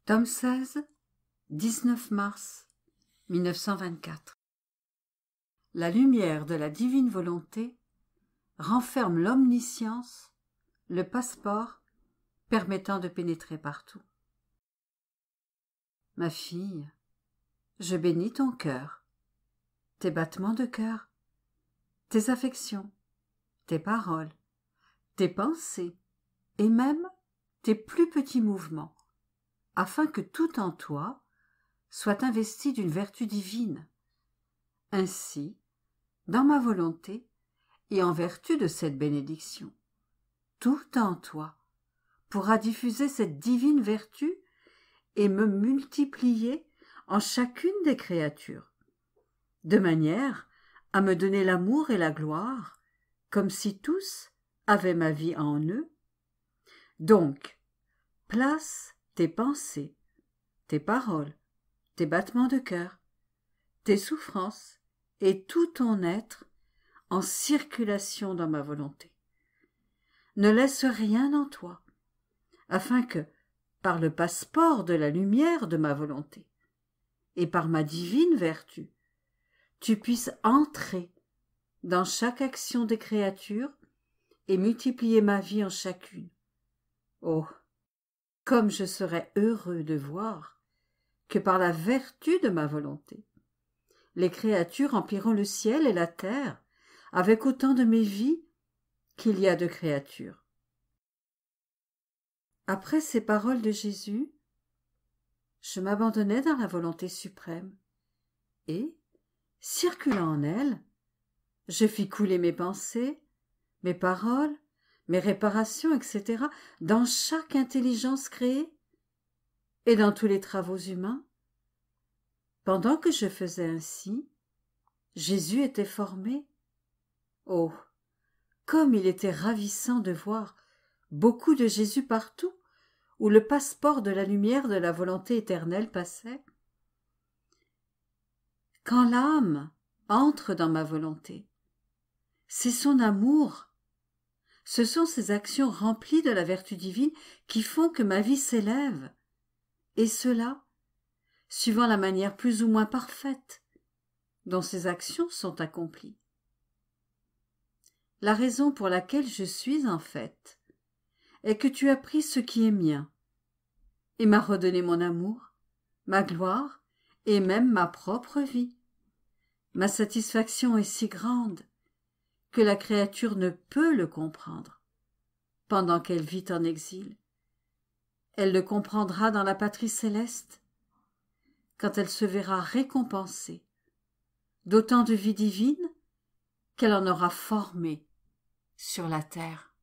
Tome 16, 19 mars 1924. La lumière de la divine volonté renferme l'omniscience, le passeport permettant de pénétrer partout. Ma fille, je bénis ton cœur, tes battements de cœur, tes affections, tes paroles, tes pensées et même tes plus petits mouvements, afin que tout en toi soit investi d'une vertu divine. Ainsi, dans ma volonté, et en vertu de cette bénédiction, tout en toi pourra diffuser cette divine vertu et me multiplier en chacune des créatures, de manière à me donner l'amour et la gloire, comme si tous avaient ma vie en eux. Donc, place tes pensées, tes paroles, tes battements de cœur, tes souffrances et tout ton être en circulation dans ma volonté. Ne laisse rien en toi, afin que, par le passeport de la lumière de ma volonté et par ma divine vertu, tu puisses entrer dans chaque action des créatures et multiplier ma vie en chacune. Oh, comme je serais heureux de voir que par la vertu de ma volonté, les créatures empliront le ciel et la terre avec autant de mes vies qu'il y a de créatures. Après ces paroles de Jésus, je m'abandonnai dans la volonté suprême et, circulant en elle, je fis couler mes pensées, mes paroles, mes réparations, etc., dans chaque intelligence créée et dans tous les travaux humains. Pendant que je faisais ainsi, Jésus était formé. Oh, comme il était ravissant de voir beaucoup de Jésus partout où le passeport de la lumière de la volonté éternelle passait. Quand l'âme entre dans ma volonté, c'est son amour, ce sont ces actions remplies de la vertu divine qui font que ma vie s'élève, et cela, suivant la manière plus ou moins parfaite dont ces actions sont accomplies. La raison pour laquelle je suis en fait est que tu as pris ce qui est mien et m'as redonné mon amour, ma gloire et même ma propre vie. Ma satisfaction est si grande que la créature ne peut le comprendre pendant qu'elle vit en exil. Elle le comprendra dans la patrie céleste quand elle se verra récompensée d'autant de vie divine qu'elle en aura formé sur la terre.